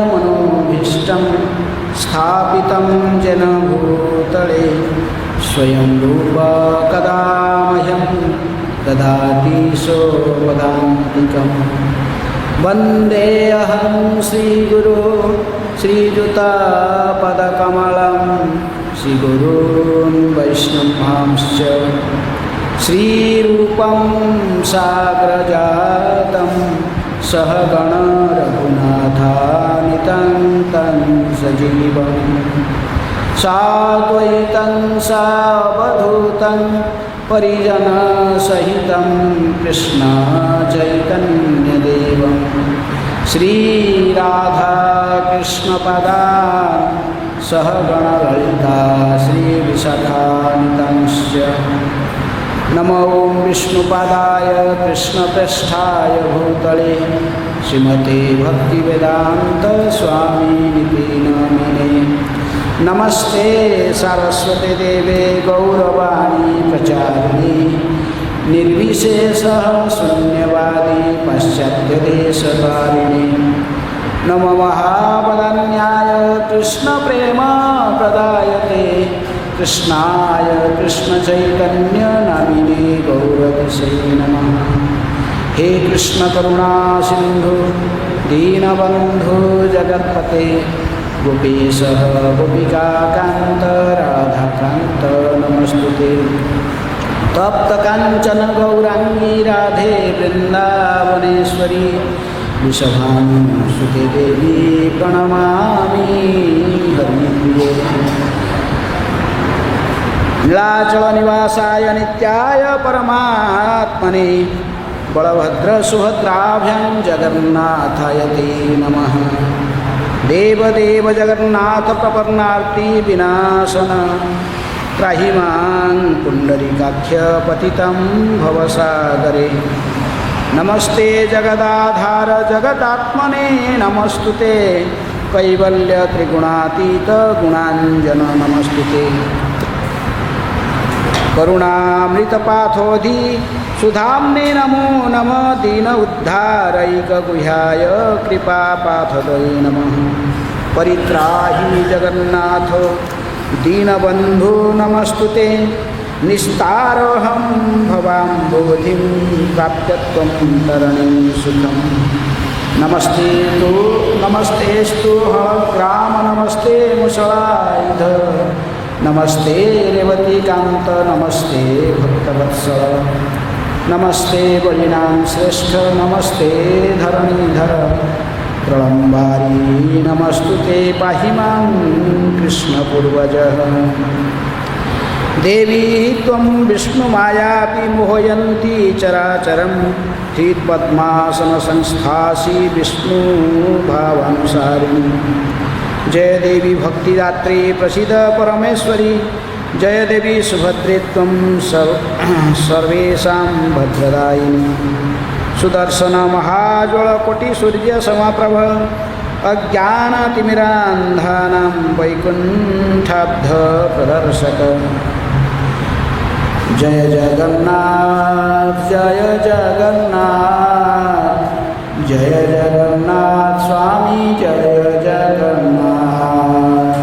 मनोभीष्टं स्थापितं येन भूतले स्वयं रूप कदा मह्यं ददाति सोपदान्तिकं वन्देऽहं श्रीगुरो श्रीयुतापदकमलं श्रीगुरून् वैष्णवांश्च श्रीरूपं साग्रजातं सहगण रघुनाथान्वितं तं सजीवं साद्वैतं सावधूतं परिजनसहितं कृष्ण चैतन्यदेवं श्रीराधाकृष्णपदान् सहगणललिता श्रीविशाखान्वितंश्च नमो विष्णुपादाय कृष्णप्रेष्ठाय भूतले श्रीमते भक्तिवेदांत स्वामिनिति नामिने नमस्ते सारस्वते देवे गौरवाणी प्रचारिणे निर्विशेषः शून्यवादी पाश्चात्यदेशकारिणे नमो महावदन्याय कृष्णप्रेमप्रदायते कृष्णाय कृष्णचैतन्यनामिने गौरतिसे नमः। हे कृष्ण करुणा सिंधु दीनबंधु जगत्पते गोपीश गोपिकाकान्त राधाकान्त नमस्तुते। तप्त कांचन गौरांगी राधे वृंदावनेश्वरी वृषभानुसुते देवी प्रणमामि हरिप्रिये। नीलाचल निवासाय नित्याय परमात्मने बलभद्र सुभद्राभ्यां जगन्नाथाय ते नमः। देवदेव जगन्नाथ प्रपन्नार्ति विनाशन त्राहि मां पुंडरीकाख्य पतितं भवसागरे। नमस्ते जगदाधार जगदात्मने नमस्तुते कैवल्य त्रिगुणातीत गुणांजन नमस्तुते। करुणामृतपाथोधि सुधाम्ने नमो नमः दीन उद्धारैकगुह्याय कृपापाथदये नमः। परित्राहि जगन्नाथ दीनबन्धु नमस्तुते निस्तारोऽहं भवाम्बोधिं प्राप्य त्वं तरणीं सुखं। नमस्तेस्तु ग्राम नमस्ते मुसलायुध नमस्ते रेवतीकांत नमस्ते भक्तवत्सल नमस्ते बलिनां श्रेष्ठ नमस्ते धरणीधर प्रलम्बारी नमस्तुते पाहि मां कृष्णपूर्वज। देवी त्वं विष्णुमायापि मोहयन्ती चराचरं हृत्पद्मासनसंस्थासि विष्णुभावानुसारिणी। जय देवी भक्तिदात्री प्रसीद परमेश्वरी जय देवी सुभद्रे त्वं सर्वेषां भद्रदायिनी। सुदर्शन महाज्वलकोटि सूर्य समप्रभ अज्ञानतिमिरान्धानां वैकुण्ठाब्ध प्रदर्शक। जय जगन्नाथ जय जगन्नाथ जय जगन्नाथ स्वामी जय जगन्नाथ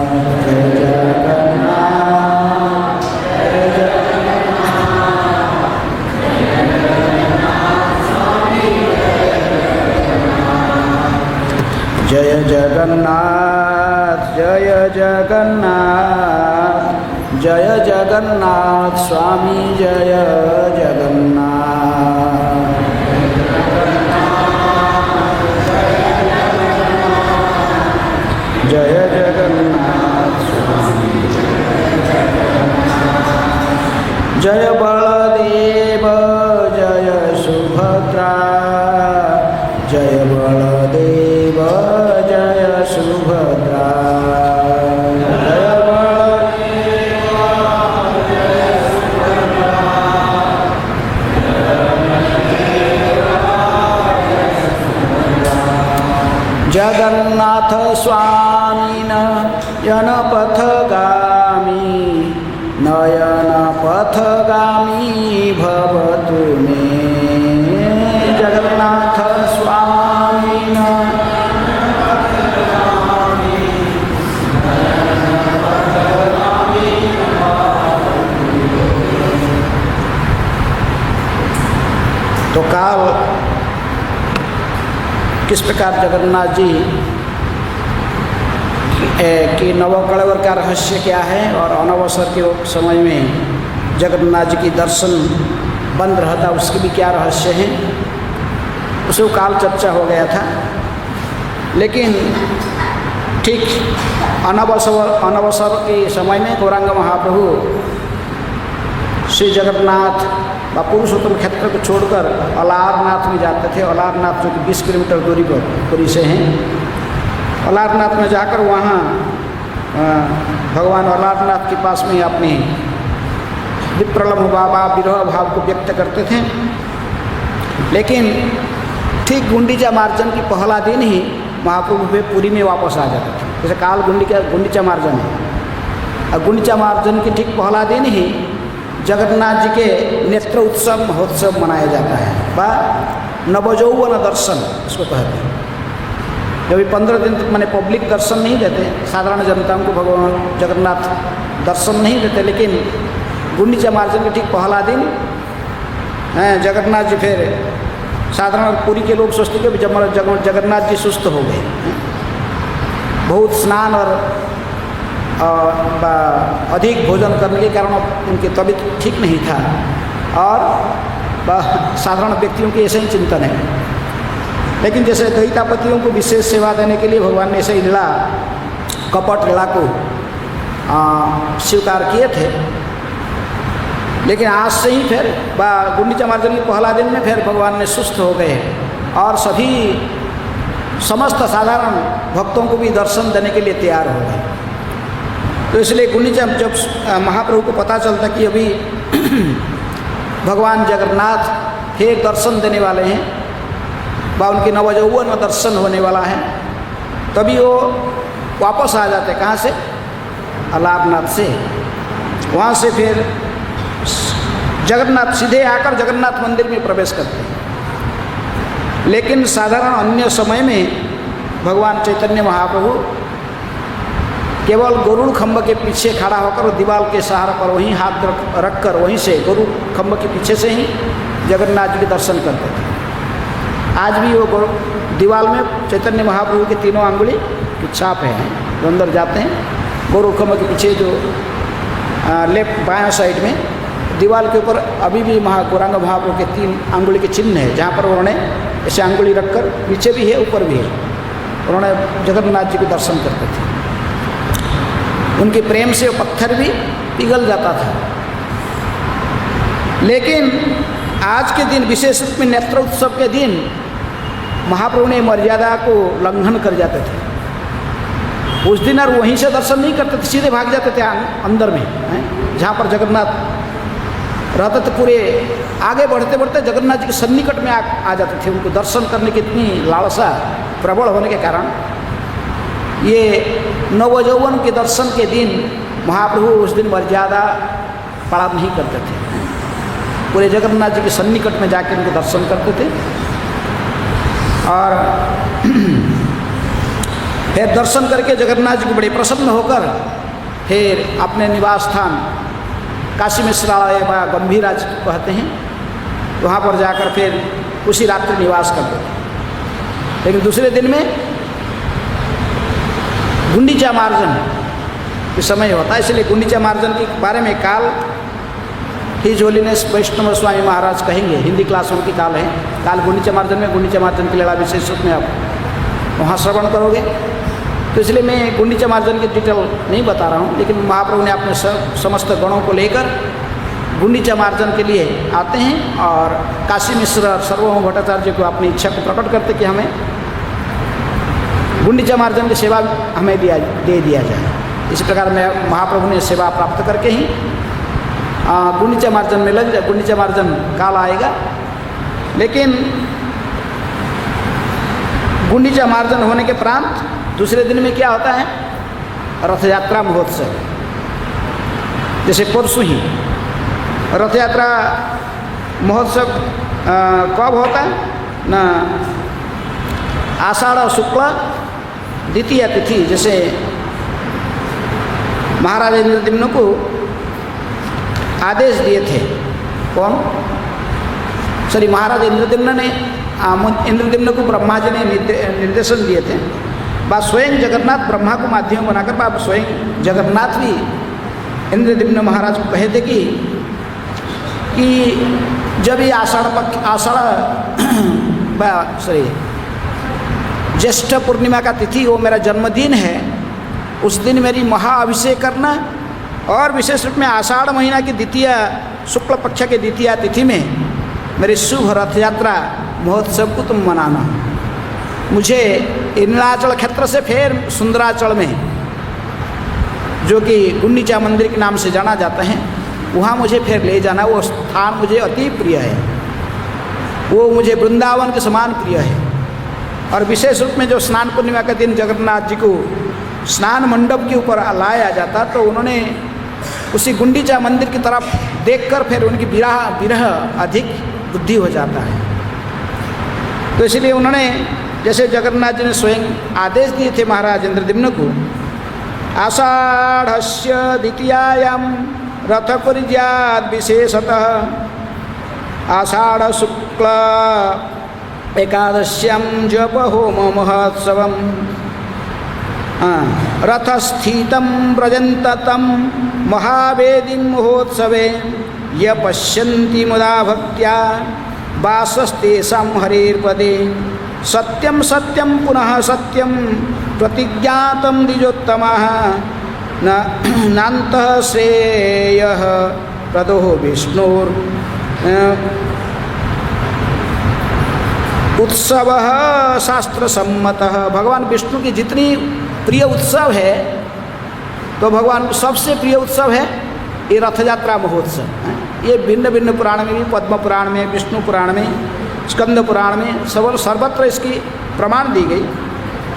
जय जगन्नाथ जय जगन्नाथ जय जगन्नाथ जय जगन्नाथ जय जगन्नाथ स्वामी जय जगन्नाथ जय जगन्नाथ स्वामी जय बलदेव जय सुभद्रा जय बलदेव जय सुभद्रा जय बलदेव जय सुभद्रा जगन्नाथ स्वामी नयनपथगामी नयनपथगामी भवतु मे जगन्नाथ स्वामी किस प्रकार जगन्नाथ जी कि नवकलेवर का रहस्य क्या है और अनवसर के समय में जगन्नाथ जी की दर्शन बंद रहता उसके भी क्या रहस्य हैं, उसे काल चर्चा हो गया था। लेकिन ठीक अनवसर के समय में गौरांग महाप्रभु श्री जगन्नाथ व पुरुषोत्तम क्षेत्र को छोड़कर अलारनाथ में जाते थे। अलारनाथ जो कि 20 किलोमीटर दूरी पर पुरी से हैं। अलारनाथ में जाकर वहाँ भगवान अलारनाथ के पास में अपने विप्रलम्भ बाबा विरह भाव को व्यक्त करते थे। लेकिन ठीक गुंडीचा मार्जन की पहला दिन ही महाप्रभु वे पुरी में वापस आ जाते थे। जैसे काल गुंडीचा मार्जन है और गुंडीचा मार्जन के ठीक पहला दिन ही जगन्नाथ जी के नेत्र उत्सव महोत्सव मनाया जाता है व नवजौवन दर्शन इसको कहते हैं। जब 15 दिन तक मैंने पब्लिक दर्शन नहीं देते, साधारण जनताओं को भगवान जगन्नाथ दर्शन नहीं देते, लेकिन गुंडीचा मार्जन के ठीक पहला दिन जगन्नाथ जी फिर साधारण पुरी के लोग सोचते कि जगन्नाथ जी सुस्त हो गए, बहुत स्नान और अधिक भोजन करने के कारण उनकी तबीयत ठीक नहीं था और साधारण व्यक्तियों के ऐसे ही चिंतन है। लेकिन जैसे दैतापतियों को विशेष सेवा देने के लिए भगवान ने ऐसे ही लीला कपट लीला को स्वीकार किए थे। लेकिन आज से ही फिर गुंडीचा मार्जन के पहला दिन में फिर भगवान ने सुस्त हो गए और सभी समस्त साधारण भक्तों को भी दर्शन देने के लिए तैयार हो गए। तो इसलिए गुंडीचा जब महाप्रभु को पता चलता कि अभी भगवान जगन्नाथ फिर दर्शन देने वाले हैं व उनकी नवजौवन दर्शन होने वाला है, तभी वो वापस आ जाते। कहाँ से? अलारनाथ से। वहाँ से फिर जगन्नाथ सीधे आकर जगन्नाथ मंदिर में प्रवेश करते हैं। लेकिन साधारण अन्य समय में भगवान चैतन्य महाप्रभु केवल गरुड़ खंभ के पीछे खड़ा होकर दीवार के सहारे पर वहीं हाथ रखकर वहीं से गरुड़ खंभ के पीछे से ही जगन्नाथ जी के दर्शन करते थे। आज भी वो दीवार में चैतन्य महाप्रभु के तीनों अंगुली की छाप है, जो अंदर जाते हैं गरुड़ खंभ के पीछे जो लेफ्ट बायां साइड में दीवार के ऊपर अभी भी गौरांग महाप्रभु के 3 अंगुली के चिन्ह है, जहाँ पर उन्होंने ऐसे अंगुली रखकर, नीचे भी है ऊपर भी है, उन्होंने जगन्नाथ जी के दर्शन करते थे। उनके प्रेम से वो पत्थर भी पिघल जाता था। लेकिन आज के दिन विशेष रूप में नेत्र उत्सव के दिन महाप्रभु ने मर्यादा को उल्लंघन कर जाते थे। उस दिन और वहीं से दर्शन नहीं करते थे, सीधे भाग जाते थे अंदर में, जहाँ पर जगन्नाथ रहते थे। पूरे आगे बढ़ते बढ़ते जगन्नाथ जी के सन्निकट में आ जाते थे। उनको दर्शन करने की इतनी लालसा प्रबल होने के कारण ये नवजौवन के दर्शन के दिन महाप्रभु उस दिन मर्यादा पालन नहीं करते थे। पूरे जगन्नाथ जी के सन्निकट में जाकर उनके दर्शन करते थे और फिर दर्शन करके जगन्नाथ जी को बड़े प्रसन्न होकर फिर अपने निवास स्थान काशी मिश्रालय व गंभीराज कहते हैं, वहाँ पर जाकर फिर उसी रात्रि निवास करते थे। लेकिन दूसरे दिन में गुंडीचा मार्जन के समय होता है, इसलिए गुंडीचा मार्जन के बारे में काल हिज होलीनेस वैष्णव स्वामी महाराज कहेंगे। हिंदी क्लास उनकी काल है, काल गुंडीचा मार्जन में गुंडीचा मार्जन की लीला विशेष रूप में आप वहाँ श्रवण करोगे। तो इसलिए मैं गुंडीचा मार्जन की डिटेल नहीं बता रहा हूँ, लेकिन महाप्रभु ने अपने समस्त गणों को लेकर गुंडीचा मार्जन के लिए आते हैं और काशी मिश्र सर्वभौम भट्टाचार्य को अपनी इच्छा को प्रकट करते कि हमें गुंडीचा मार्जन की सेवा हमें दे दिया जाए। इसी प्रकार में महाप्रभु ने सेवा प्राप्त करके ही गुंडीचा मार्जन में लग जाए। गुंडीचा मार्जन काल आएगा, लेकिन गुंडीचा मार्जन होने के प्रांत दूसरे दिन में क्या होता है? रथ यात्रा महोत्सव। जैसे परसों ही रथ यात्रा महोत्सव कब होता है ना? आषाढ़ शुक्ल द्वितीय तिथि। जैसे महाराज इंद्रद्युम्न को आदेश दिए थे, कौन? महाराज इंद्रद्युम्न ने इंद्रद्युम्न को ब्रह्मा जी ने निर्देशन दिए थे। बा स्वयं जगन्नाथ ब्रह्मा को माध्यम बनाकर बा स्वयं जगन्नाथ भी इंद्रद्युम्न महाराज को कहे थे कि जब ये ज्येष्ठ पूर्णिमा का तिथि वो मेरा जन्मदिन है, उस दिन मेरी महाअभिषेक करना और विशेष रूप में आषाढ़ महीना की द्वितीय शुक्ल पक्ष के द्वितीय तिथि में मेरी शुभ रथ यात्रा महोत्सव को तुम मनाना। मुझे नीलाचल क्षेत्र से फिर सुंदराचल में, जो कि गुंडीचा मंदिर के नाम से जाना जाता है, वहाँ मुझे फिर ले जाना। वो स्थान मुझे अति प्रिय है, वो मुझे वृंदावन के समान प्रिय है। और विशेष रूप में जो स्नान पूर्णिमा के दिन जगन्नाथ जी को स्नान मंडप के ऊपर लाया जाता, तो उन्होंने उसी गुंडीचा मंदिर की तरफ देखकर फिर उनकी विरह अधिक बुद्धि हो जाता है। तो इसलिए उन्होंने, जैसे जगन्नाथ जी ने स्वयं आदेश दिए थे महाराज इंद्रद्युम्न को, आषाढ़स्य द्वितीयायां रथकुर्याद् विशेषतः आषाढ़ शुक्ल एकादश्यां जप होम महोत्सवम् रथस्थितं व्रजन्त तं महावेदीं महोत्सवे य पश्यन्ति मुदा भक्त्या वासस्तेषां हरेर्पदे सत्यं सत्यं पुनः सत्यं प्रतिज्ञातं द्विजोत्तमः नान्तः श्रेयः प्रदो विष्णुर् उत्सव शास्त्र सम्मतः। भगवान विष्णु की जितनी प्रिय उत्सव है, तो भगवान को सबसे प्रिय उत्सव है ये रथ यात्रा महोत्सव। ये भिन्न भिन्न पुराण में भी, पद्म पुराण में, विष्णु पुराण में, स्कंद पुराण में सर्वत्र इसकी प्रमाण दी गई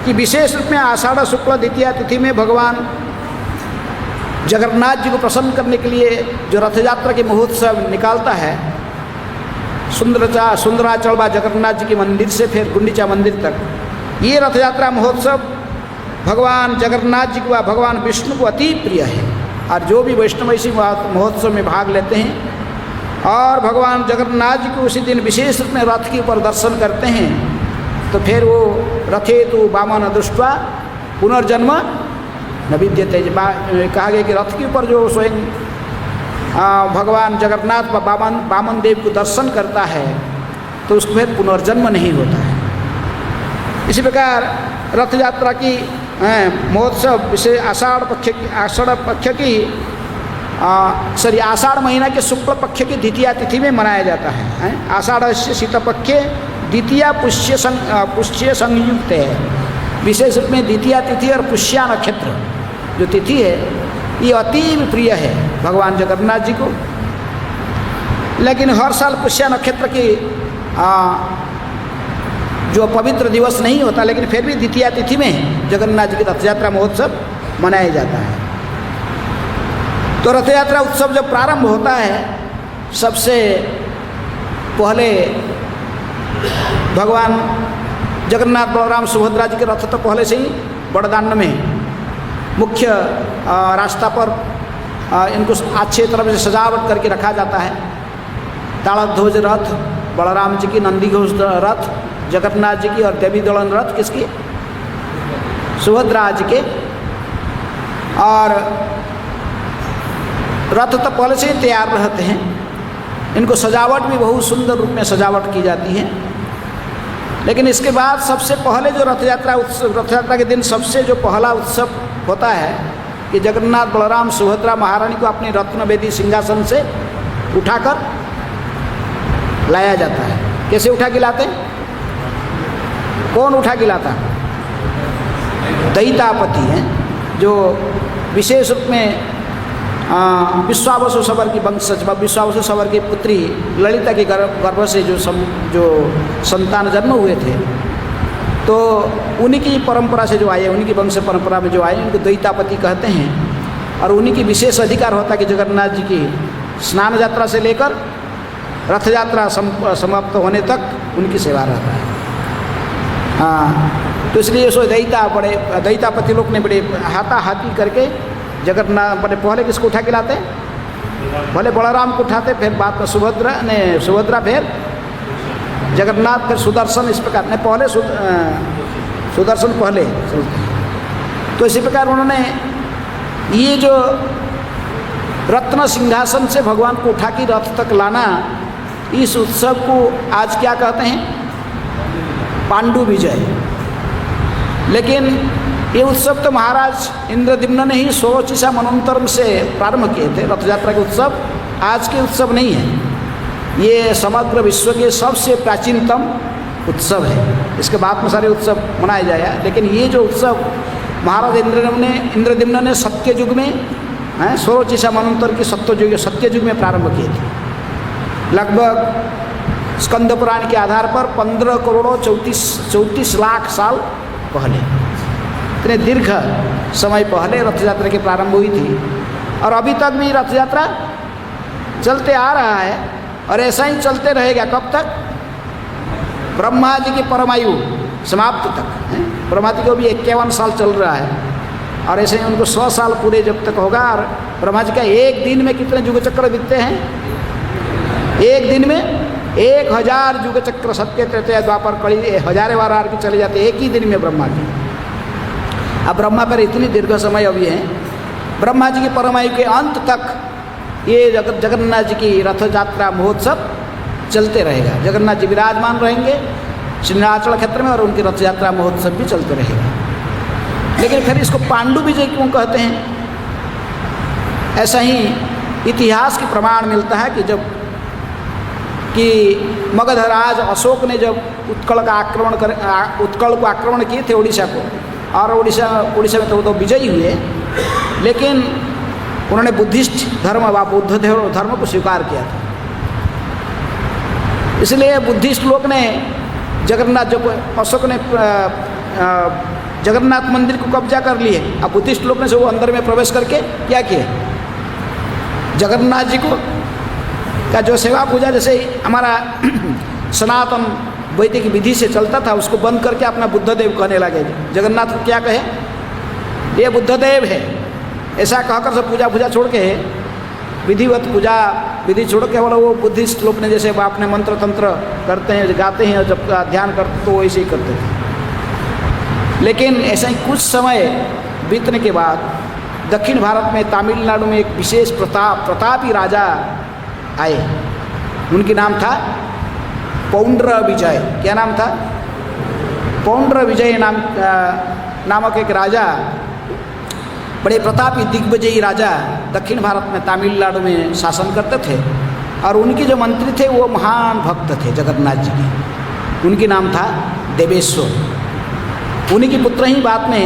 कि विशेष रूप में आषाढ़ शुक्ल द्वितीया तिथि में भगवान जगन्नाथ जी को प्रसन्न करने के लिए जो रथ यात्रा के महोत्सव निकालता है, सुंदराचल व जगन्नाथ जी के मंदिर से फिर गुंडीचा मंदिर तक, ये रथ यात्रा महोत्सव भगवान जगन्नाथ जी को व भगवान विष्णु को अति प्रिय है। और जो भी वैष्णव इसी महोत्सव में भाग लेते हैं और भगवान जगन्नाथ जी को उसी दिन विशेष रूप में रथ के ऊपर दर्शन करते हैं, तो फिर वो रथे तो वामन दृष्ट्वा पुनर्जन्म न विद्यते। कहा गया कि रथ के ऊपर जो स्वयं भगवान जगन्नाथ व वामन देव को दर्शन करता है, तो उसको फिर पुनर्जन्म नहीं होता है। इसी प्रकार रथ यात्रा की महोत्सव विशेष आषाढ़ महीना के शुक्ल पक्ष की द्वितीय तिथि में मनाया जाता है। आषाढ़ से शीतपक्षे द्वितीय पुष्य संयुक्त है। विशेष रूप में द्वितीय तिथि और पुष्या नक्षत्र जो तिथि है, ये अति प्रिय है भगवान जगन्नाथ जी को। लेकिन हर साल पुष्या नक्षत्र की जो पवित्र दिवस नहीं होता, लेकिन फिर भी द्वितीय तिथि में जगन्नाथ जी की रथ यात्रा महोत्सव मनाया जाता है। तो रथ यात्रा उत्सव जब प्रारंभ होता है, सबसे पहले भगवान जगन्नाथ बलराम सुभद्रा जी के रथ तो पहले से ही बड़दान में मुख्य रास्ता पर इनको अच्छे तरह से सजावट करके रखा जाता है। ताड़ध्वज रथ बलराम जी की, नंदीघोष रथ जगन्नाथ जी की और देवी दलन रथ किसकी, सुभद्रा जी के। और रथ तो पहले से ही तैयार रहते हैं, इनको सजावट भी बहुत सुंदर रूप में सजावट की जाती है। लेकिन इसके बाद सबसे पहले जो रथ यात्रा के दिन सबसे जो पहला उत्सव होता है कि जगन्नाथ बलराम सुभद्रा महारानी को अपनी रत्नवेदी सिंहासन से उठाकर लाया जाता है। कैसे उठा के लाते? कौन उठा के लाता? दैतापति हैं, जो विशेष रूप में विश्वावसु सवर की वंशज, विश्वावसु सवर की पुत्री ललिता के गर्भ से जो संतान जन्म हुए थे, तो उन्हीं की परंपरा से जो आए, उन्हीं की वंश परंपरा में जो आए, उनको दैतापति कहते हैं। और उन्हीं की विशेष अधिकार होता है कि जगन्नाथ जी की स्नान यात्रा से लेकर रथ यात्रा समाप्त होने तक उनकी सेवा रहता है। तो इसलिए सो दैतापति लोग ने बड़े हाथाहाथी करके जगन्नाथ पहले किसको उठा के लाते? पहले बलराम को उठाते, फिर बाद में सुभद्रा फिर जगन्नाथ फिर सुदर्शन, इस प्रकार नहीं, पहले सुदर्शन पहले चलते। तो इसी प्रकार उन्होंने ये जो रत्न सिंहासन से भगवान को उठा के रथ तक लाना, इस उत्सव को आज क्या कहते हैं? पांडु विजय। लेकिन ये उत्सव तो महाराज इंद्रद्युम्न ने ही 16 ईसा मनवंतर से प्रारंभ किए थे। रथ यात्रा के उत्सव आज के उत्सव नहीं है, ये समग्र विश्व के सबसे प्राचीनतम उत्सव है। इसके बाद में सारे उत्सव मनाए जाएगा, लेकिन ये जो उत्सव महाराज इंद्रद्युम्न ने सत्य युग में 16 ईसा मनवंतर की सत्य युग में प्रारंभ किए थे। लगभग स्कंद पुराण के आधार पर 15 करोड़ 34 लाख साल पहले, इतने दीर्घ समय पहले रथ यात्रा की प्रारंभ हुई थी। और अभी तक भी रथ यात्रा चलते आ रहा है और ऐसा ही चलते रहेगा। कब तक? ब्रह्मा जी की परमायु समाप्त तक। ब्रह्मा जी को भी 51 साल चल रहा है और ऐसे ही उनको 100 साल पूरे जब तक होगा। और ब्रह्मा जी का एक दिन में कितने युग चक्र बीतते हैं? एक दिन में 1000 युग चक्र, सत्य त्रेता द्वापर कली, हजारे बार आर के चले जाते एक ही दिन में ब्रह्मा जी। अब ब्रह्मा पर इतनी दीर्घ समय अभी है, ब्रह्मा जी की परमायु के अंत तक ये जगन्नाथ जी की रथ यात्रा महोत्सव चलते रहेगा। जगन्नाथ जी विराजमान रहेंगे नीलाचल क्षेत्र में और उनकी रथ यात्रा महोत्सव भी चलते रहेगा। लेकिन फिर इसको पांडु विजय क्यों कहते हैं? ऐसा ही इतिहास के प्रमाण मिलता है कि मगधराज अशोक ने जब उत्कल को आक्रमण किए थे उड़ीसा को, और उड़ीसा में तो विजयी हुए, लेकिन उन्होंने बुद्धिस्ट धर्म व बौद्ध धर्म को स्वीकार किया था। इसलिए बुद्धिस्ट लोग ने जगन्नाथ, जब अशोक ने जगन्नाथ मंदिर को कब्जा कर लिए, अब बुद्धिस्ट लोग ने वो अंदर में प्रवेश करके क्या किए? जगन्नाथ जी को का जो सेवा पूजा जैसे हमारा सनातन वैदिक विधि से चलता था, उसको बंद करके अपना बुद्धदेव कहने लगे। जगन्नाथ को क्या कहे? ये बुद्धदेव है, ऐसा कहकर सब पूजा छोड़ के विधिवत पूजा विधि छोड़ के वो बुद्धिस्ट लोग ने जैसे अपने मंत्र तंत्र करते हैं, गाते हैं, जब ध्यान करते तो वैसे ही करते थे। लेकिन ऐसा ही कुछ समय बीतने के बाद दक्षिण भारत में तमिलनाडु में एक विशेष प्रतापी राजा आए। उनकी नाम था पौंड्र विजय। क्या नाम था? पौंड्र विजय नामक एक राजा, बड़े प्रतापी दिग्विजयी राजा दक्षिण भारत में तमिलनाडु में शासन करते थे। और उनके जो मंत्री थे वो महान भक्त थे जगन्नाथ जी के। उनकी नाम था देवेश्वर। उन्हीं की पुत्र ही बाद में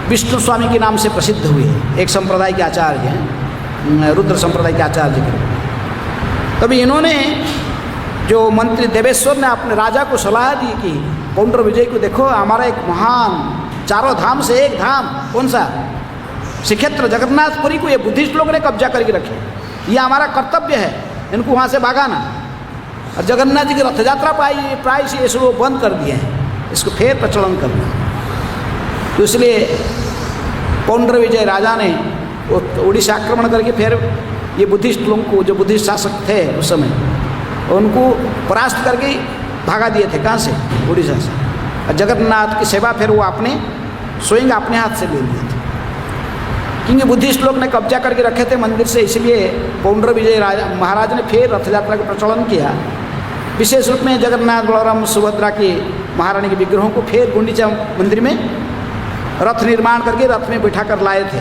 विष्णु स्वामी के नाम से प्रसिद्ध हुए, एक संप्रदाय के आचार्य हैं, रुद्र संप्रदाय के आचार्य के। तभी इन्होंने जो मंत्री देवेश्वर ने अपने राजा को सलाह दी कि पौंड्र विजय को देखो, हमारा एक महान चारों धाम से एक धाम, कौन सा? श्रीक्षेत्र जगन्नाथपुरी को ये बुद्धिस्ट लोग ने कब्जा करके रखे। ये हमारा कर्तव्य है इनको वहाँ से भगाना। और जगन्नाथ जी की रथ यात्रा प्राय से इसको बंद कर दिए हैं, इसको फिर प्रचलन करना। तो इसलिए पौंड्र विजय राजा ने उड़ीसा आक्रमण करके फिर ये बुद्धिस्ट लोगों को, जो बुद्धिस्ट शासक थे उस समय, उनको परास्त करके भागा दिए थे। कहाँ से? उड़ीसा से। और जगन्नाथ की सेवा फिर वो स्वयं अपने हाथ से ले लिए थे, क्योंकि बुद्धिस्ट लोग ने कब्जा करके रखे थे मंदिर से। इसलिए पौंड्र विजय महाराज ने फिर रथ यात्रा का प्रचलन किया। विशेष रूप में जगन्नाथ, बलराम, सुभद्रा की महारानी के विग्रहों को फिर गुंडीचा मंदिर में रथ निर्माण करके रथ में बिठा कर लाए थे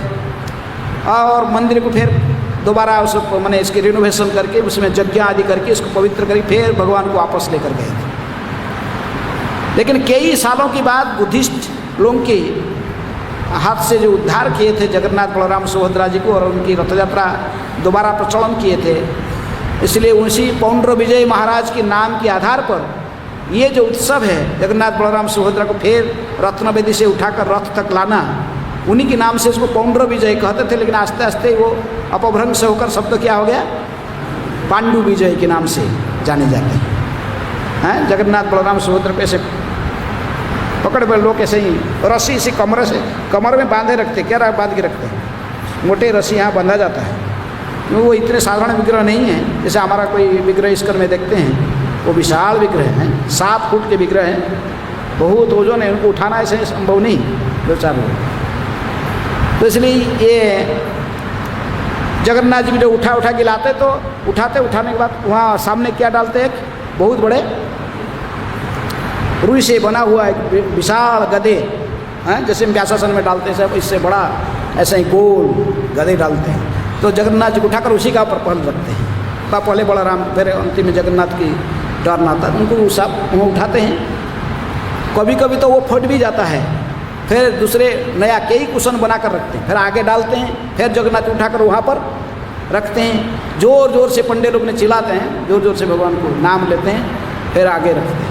और मंदिर को फिर दोबारा उसको मैंने इसकी रिनोवेशन करके उसमें यज्ञ आदि करके इसको पवित्र करके फिर भगवान को वापस लेकर गए थे। लेकिन कई सालों के बाद बुद्धिस्ट लोगों के हाथ से जो उद्धार किए थे जगन्नाथ, बलराम, सुभद्रा जी को और उनकी रथ यात्रा दोबारा प्रचलन किए थे, इसलिए उसी पौंड्र विजय महाराज के नाम के आधार पर ये जो उत्सव है जगन्नाथ, बलराम, सुभद्रा को फिर रत्नवेदी से उठाकर रथ तक लाना, उन्हीं के नाम से इसको पौंड्र विजय कहते थे। लेकिन आस्ते आस्ते वो अपभ्रंश होकर शब्द क्या हो गया? पांडु विजय के नाम से जाने जाते हैं। जगन्नाथ, बलराम, सुभद्रा को ऐसे पकड़ पर लोग ऐसे ही रस्सी से कमर में बांधे रखते। क्या बांध के रखते हैं? मोटे रस्सी यहाँ बांधा जाता है। वो इतने साधारण विग्रह नहीं है जैसे हमारा कोई विग्रह इसकर में देखते हैं। वो विशाल विग्रह हैं, 7 फुट के विग्रह हैं, बहुत ओजन है, उनको उठाना ऐसे संभव नहीं 2-4 लोग। तो इसलिए ये जगन्नाथ जी भी जो उठा के लाते, तो उठाने के बाद वहाँ सामने क्या डालते, एक बहुत बड़े रुई से बना हुआ एक विशाल गधे, हैं, जैसे हम व्यासासन में डालते हैं सब, इससे बड़ा ऐसे ही गोल गधे डालते हैं। तो जगन्नाथ जी को उठाकर उसी का ऊपर पहल रखते हैं। पहले बलराम, फिर अंतिम में जगन्नाथ की टर्न आता है, उनको सब वहाँ उठाते हैं। कभी कभी तो वो फट भी जाता है, फिर दूसरे नया कई कुशन बनाकर रखते हैं, फिर आगे डालते हैं, फिर जगन्नाथ उठाकर वहाँ पर रखते हैं। जोर जोर से पंडे लोग ने चिल्लाते हैं, जोर जोर से भगवान को नाम लेते हैं, फिर आगे रखते हैं।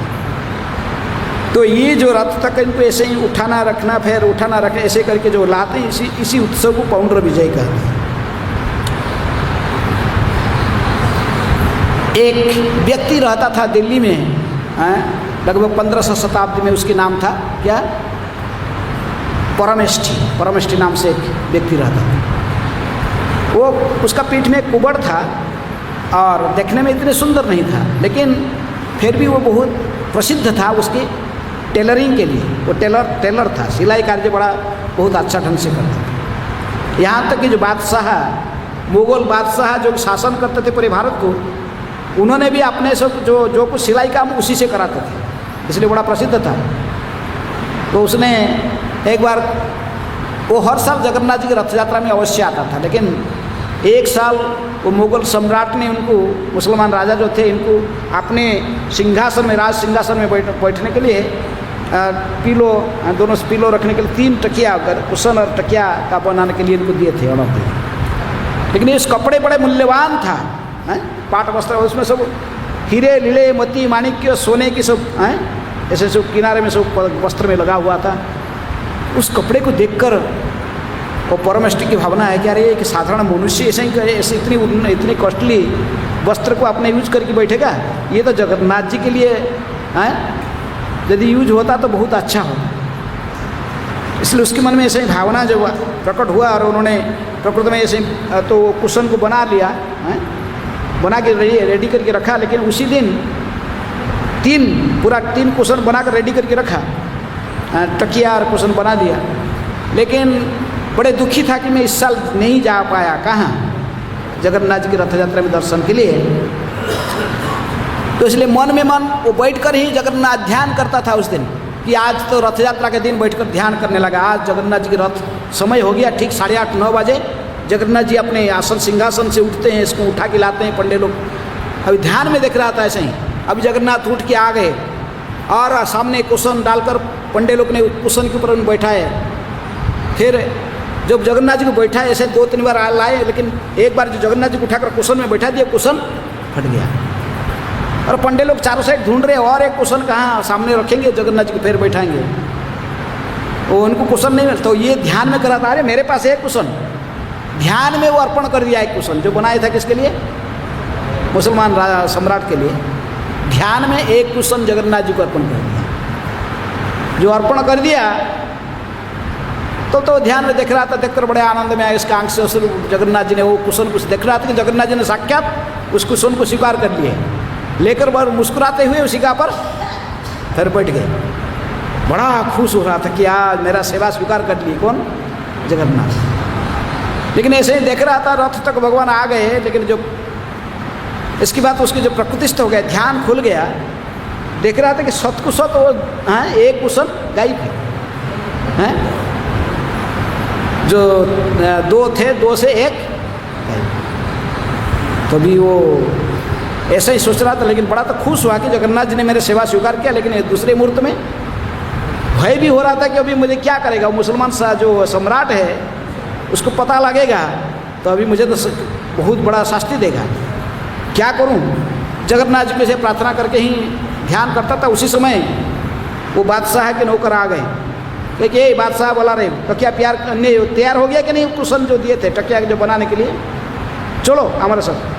तो ये जो रथ तक इनको ऐसे ही उठाना रखना, फिर उठाना रखना, ऐसे करके जो लाते हैं, इसी उत्सव को पाउंडर विजय कहते हैं। एक व्यक्ति रहता था दिल्ली में, लगभग 1500 शताब्दी में, उसके नाम था क्या, परमेष्ठी नाम से एक व्यक्ति रहता था। वो उसका पीठ में एक कुबड़ था और देखने में इतने सुंदर नहीं था, लेकिन फिर भी वो बहुत प्रसिद्ध था उसकी टेलरिंग के लिए। वो टेलर था, सिलाई कार्य बहुत अच्छा ढंग से करता था। यहाँ तक कि जो बादशाह, मुगल बादशाह जो शासन करते थे पूरे भारत को, उन्होंने भी अपने सब जो कुछ सिलाई काम उसी से कराते थे, इसलिए बड़ा प्रसिद्ध था। तो उसने एक बार, वो हर साल जगन्नाथ जी की रथ यात्रा में अवश्य आता था, लेकिन एक साल वो मुगल सम्राट ने उनको, मुसलमान राजा जो थे, इनको अपने सिंहासन में, राज सिंहासन में बैठने के लिए पिलो, दोनों पिलो रखने के लिए 3 तकिया, कुशन और तकिया का बनाने के लिए इनको दिए थे ऑर्डर दिए। लेकिन इस कपड़े बड़े मूल्यवान था, पाट वस्त्र, उसमें सब हीरे लीले मोती माणिक्य सोने की सब ऐसे सब किनारे में सब वस्त्र में लगा हुआ था। उस कपड़े को देखकर वो परमेष्ठी की भावना है कि अरे एक साधारण मनुष्य ऐसे ही ऐसे इतनी कॉस्टली वस्त्र को अपने यूज करके बैठेगा, ये तो जगन्नाथ जी के लिए यदि यूज होता तो बहुत अच्छा होता। इसलिए उसके मन में ऐसे ही भावना जो प्रकट हुआ और उन्होंने प्रकृति में ऐसे तो कुशन को बना लिया, बना के रेडी करके रखा। लेकिन उसी दिन 3 कुशन बना कर रेडी करके रखा, तकिया और कुशन बना दिया। लेकिन बड़े दुखी था कि मैं इस साल नहीं जा पाया, कहाँ, जगन्नाथ जी की रथ यात्रा में दर्शन के लिए। तो इसलिए मन में मन वो बैठकर ही जगन्नाथ ध्यान करता था उस दिन, कि आज तो रथ यात्रा के दिन बैठकर ध्यान करने लगा। आज जगन्नाथ जी की रथ समय हो गया, ठीक 8:30-9 बजे जगन्नाथ जी अपने आसन सिंहासन से उठते हैं, इसको उठा के लाते हैं पंडे लोग। अभी ध्यान में देख रहा था ऐसे ही, अभी जगन्नाथ उठ के आ गए और सामने कुशन डालकर पंडे लोग ने कुशन के ऊपर बैठाए। फिर जब जगन्नाथ जी को बैठा ऐसे 2-3 बार लाए, लेकिन एक बार जो जगन्नाथ जी को उठाकर कुशन में बैठा दिया, कुशन फट गया। और पंडे लोग चारों साइड ढूंढ रहे, और एक कुशन कहाँ सामने रखेंगे, जगन्नाथ जी को फिर बैठाएंगे। वो उनको कुशन नहीं मिलता, तो ये ध्यान में करा था, अरे मेरे पास एक कुशन। ध्यान में वो अर्पण कर दिया एक कुशन, जो बनाया था किसके लिए, मुसलमान राजा सम्राट के लिए। ध्यान में एक कुशन जगन्नाथ जी को अर्पण कर दिया। जो अर्पण कर दिया तो ध्यान में देख रहा था, देखकर बड़े आनंद में आया। इसका आंख से जगन्नाथ जी ने वो कुशन को देख रहा था कि जगन्नाथ जी ने साक्षात उस कुशन को स्वीकार कर लिए, लेकर बार मुस्कुराते हुए उसी का पर फिर बैठ गए। बड़ा खुश हो रहा था कि आज मेरा सेवा स्वीकार कर लिए, कौन, जगन्नाथ। लेकिन ऐसे ही देख रहा था, रथ तक भगवान आ गए, लेकिन जो इसके बाद उसके जो प्रकृतिस्थ हो गया, ध्यान खुल गया, देख रहा था कि सत को सत वो एक कुशन गायब है, जो 2 थे, 2 से 1 तो भी वो ऐसा ही सोच रहा था। लेकिन बड़ा तो खुश हुआ कि जगन्नाथ जी ने मेरे सेवा स्वीकार किया। लेकिन दूसरे मुहूर्त में भय भी हो रहा था कि अभी मुझे क्या करेगा, मुसलमान सा जो सम्राट है उसको पता लगेगा तो अभी मुझे तो बहुत बड़ा शास्ति देगा, क्या करूं। जगन्नाथ जी से प्रार्थना करके ही ध्यान करता था। उसी समय वो बादशाह के नौकर आ गए, देखिए ये बादशाह बोला रहे तो क्या प्यार नहीं तैयार हो गया कि नहीं, कुशन जो दिए थे टकिया जो बनाने के लिए, चलो हमारे साथ।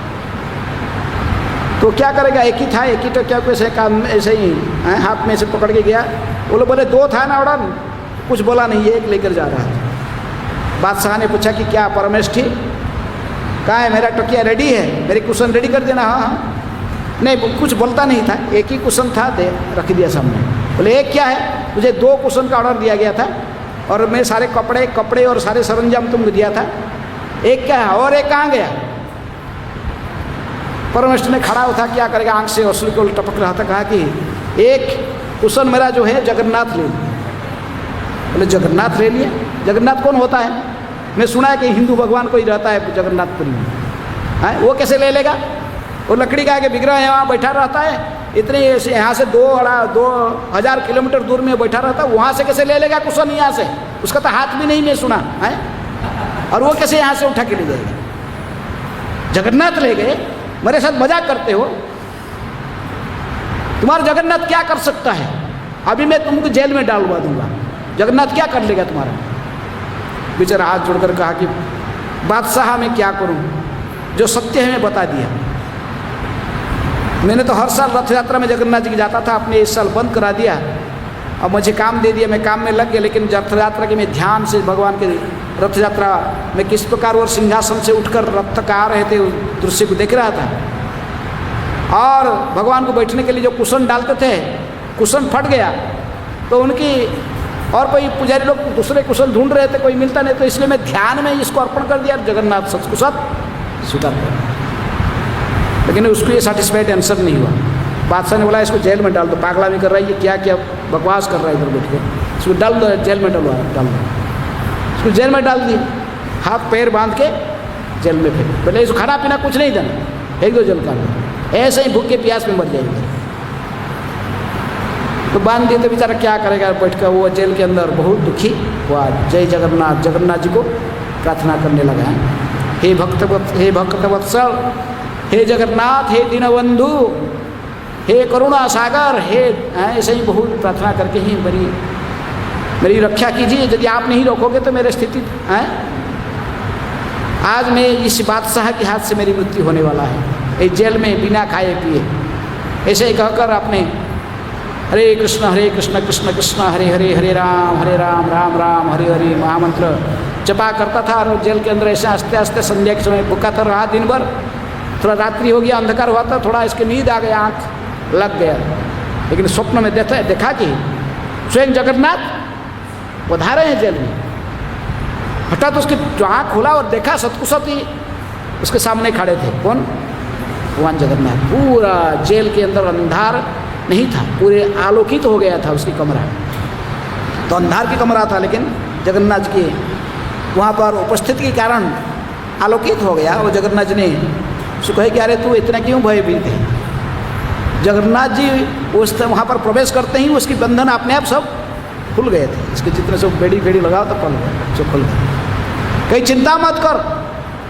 तो क्या करेगा, एक ही था, एक ही टकिया को ऐसे काम ऐसे ही हाथ में से पकड़ के गया। वो लोग बोले 2 था ना ऑर्डर, कुछ बोला नहीं, एक लेकर जा रहा था। बादशाह ने पूछा कि क्या परमेष्ठी, कहाँ है, मेरा टकिया रेडी है, मेरी कुशन रेडी कर देना। हाँ हाँ, नहीं कुछ बोलता नहीं था, एक ही कुशन था, दे रख दिया सामने। बोले एक क्या है, मुझे 2 कुशन का ऑर्डर दिया गया था और मैं सारे कपड़े और सारे सरंजाम तुमको दिया था, एक क्या है और एक कहाँ गया। परमेश्वर ने खड़ा उठा, क्या करेगा, आंख से अश्रु को टपक रहा था, कहा कि एक कुशन मेरा जो है जगन्नाथ ले लिया। बोले जगन्नाथ ले लिया, जगन्नाथ कौन होता है, मैं सुना है कि हिंदू भगवान कोई रहता है जगन्नाथपुरी में, है वो कैसे ले लेगा, वो लकड़ी का विग्रह है वहाँ बैठा रहता है, इतने यहाँ से 2000 किलोमीटर दूर में बैठा रहता है, वहाँ से कैसे ले लेगा कुशन यहाँ से, उसका तो हाथ भी नहीं मैं सुना है, और वो कैसे यहाँ से उठा के ले जाएगा। जगन्नाथ ले गए, मेरे साथ मजाक करते हो, तुम्हारा जगन्नाथ क्या कर सकता है, अभी मैं तुमको जेल में डालवा दूंगा, जगन्नाथ क्या कर लेगा तुम्हारा। बेचारा हाथ जोड़कर कहा कि बादशाह मैं क्या करूं, जो सत्य है मैं बता दिया। मैंने तो हर साल रथ यात्रा में जगन्नाथ जी की जाता था, आपने इस साल बंद करा दिया और मुझे काम दे दिया, मैं काम में लग गया, लेकिन रथ यात्रा के मैं ध्यान से भगवान के रथ यात्रा में किस प्रकार वो सिंहासन से उठकर रथ का आ रहे थे उस दृश्य को देख रहा था। और भगवान को बैठने के लिए जो कुशन डालते थे, कुशन फट गया तो उनकी और कोई पुजारी लोग दूसरे कुशन ढूंढ रहे थे, कोई मिलता नहीं, तो इसलिए मैं ध्यान में इसको अर्पण कर दिया, जगन्नाथ सच को सब स्वीकार कर। लेकिन उसको ये सेटिस्फाइड आंसर नहीं हुआ। बादशाह ने बोला इसको जेल में डाल दो, पागला भी कर रहा है, ये क्या क्या बकवास कर रहा है इधर बैठ के, इसको डाल दो जेल में, डाल दो। इसको जेल में डाल दिए, हाथ पैर बांध के जेल में फेंक। पहले इसको खाना पीना कुछ नहीं देना, फेंक दो जेल का, ऐसे ही भूखे प्यास में मर जाएंगे। तो बांध दिए तो बेचारा क्या करेगा, बैठ कर वो जेल के अंदर बहुत दुखी हुआ। जय जगन्नाथ, जगन्नाथ जी को प्रार्थना करने लगा, हे भक्तवत्सल, हे जगन्नाथ, हे दीनबंधु, हे करुणा सागर, हे ऐसे ही बहुत प्रार्थना करके ही मेरी रक्षा कीजिए, यदि आप नहीं रोकोगे तो मेरी स्थिति है, आज मैं इस बादशाह के हाथ से मेरी मृत्यु होने वाला है, इस जेल में बिना खाए पिए। ऐसे ही कहकर आपने हरे कृष्ण कृष्ण कृष्ण हरे हरे, हरे राम राम राम हरे हरे महामंत्र जपा करता था। और जेल के अंदर ऐसे आस्ते आस्ते संध्या के समय भूखा था रहा दिन भर, थोड़ा रात्रि हो गया, अंधकार हुआ था, थोड़ा इसके नींद आ गया, आँख लग गया, लेकिन स्वप्न में देखा कि स्वयं जगन्नाथ पधारे हैं जेल में। हठात उसकी जो आँख खुला और देखा सतकुसत ही उसके सामने खड़े थे, कौन, भगवान जगन्नाथ। पूरा जेल के अंदर अंधार नहीं था, पूरे आलोकित हो गया था उसकी कमरा, तो अंधार की कमरा था, लेकिन जगन्नाथ जी के वहाँ पर उपस्थिति के कारण आलोकित हो गया। और जगन्नाथ जी ने उसको कहे कि अरे तू इतना क्यों भयभीत है। जगन्नाथ जी उस वहाँ पर प्रवेश करते ही उसकी बंधन अपने आप सब खुल गए थे, इसके जितने सब बेड़ी लगाओ तो पल सब खुल गए। कहीं चिंता मत कर,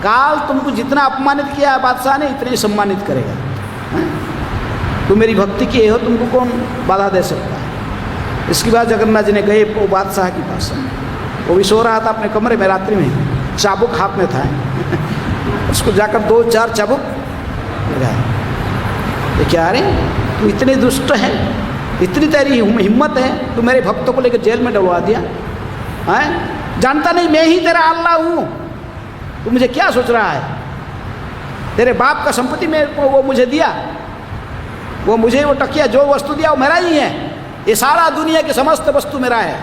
काल तुमको जितना अपमानित किया बादशाह ने, इतने ही सम्मानित करेगा। तुम मेरी भक्ति किए हो, तुमको कौन बाधा दे सकता है। इसके बाद जगन्नाथ जी ने गए वो बादशाह के पास, वो भी सो रहा था अपने कमरे में, रात्रि में चाबुक हाथ में था उसको जाकर 2-4 चाबुक लगाया। ये क्या, अरे तू इतने दुष्ट है, इतनी तेरी हिम्मत है, तू मेरे भक्तों को लेकर जेल में डलवा दिया है, जानता नहीं मैं ही तेरा अल्लाह हूँ, तू मुझे क्या सोच रहा है। तेरे बाप का संपत्ति मेरे को वो मुझे दिया, वो मुझे वो टकिया जो वस्तु दिया वो मेरा ही है, ये सारा दुनिया की समस्त वस्तु मेरा है,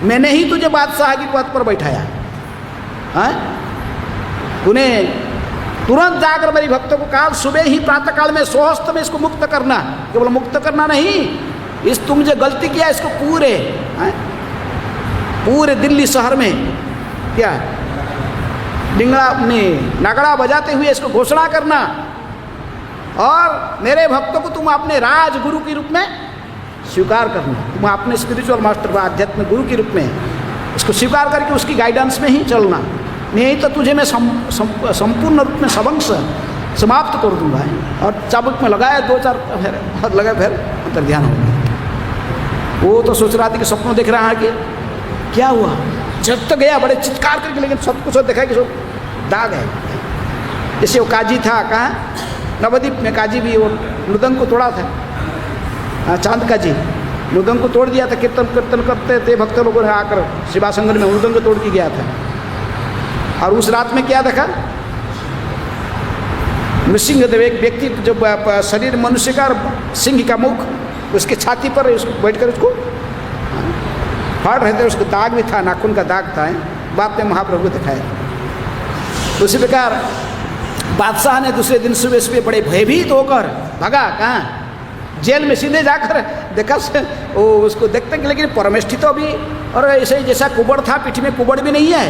मैंने ही तुझे बादशाह की पद पर बैठाया है। तूने तुरंत जाकर मेरी भक्तों को काल सुबह ही प्रातः काल में स्वहस्त में इसको मुक्त करना, केवल मुक्त करना नहीं, इस तुम जो गलती किया इसको पूरे दिल्ली शहर में क्या नगड़ा बजाते हुए इसको घोषणा करना, और मेरे भक्तों को तुम अपने राजगुरु के रूप में स्वीकार करना, तुम अपने स्पिरिचुअल मास्टर आध्यात्मिक गुरु के रूप में इसको स्वीकार करके उसकी गाइडेंस में ही चलना, नहीं तो तुझे मैं संपूर्ण रूप में सबंश समाप्त कर दूंगा। और चाबुक में लगाया 2-4 हाथ लगाए, फिर अंतर ध्यान हो गया। वो तो सोच रहा था कि सपनों देख रहा है कि क्या हुआ, जब तक गया बड़े चित्कार करके, लेकिन सब कुछ देखा कि सब दाग है। जैसे वो काजी था, कहाँ नवद्वीप में काजी भी, वो मृदंग को तोड़ा था, चांद काजी मृदंग को तोड़ दिया था, कीर्तन करते थे भक्त लोगों ने आकर शिवासंगर में मृदंग को तोड़ के गया था। और उस रात में क्या देखा, नृसिंहदेव एक व्यक्ति जो शरीर मनुष्य का और सिंह का मुख, उसके छाती पर बैठ कर उसको फाड़ रहे थे, उसको दाग भी था, नाखून का दाग था। बाद में महाप्रभु को दिखाया। उसी प्रकार बादशाह ने दूसरे दिन सुबह सुबह बड़े भयभीत होकर भागा, कहाँ? जेल में सीधे जाकर देखा वो उसको देखते हैं, लेकिन परमेष्ठी तो अभी, और ऐसे ही जैसा कुबड़ था, पीठ में कुबड़ भी नहीं है,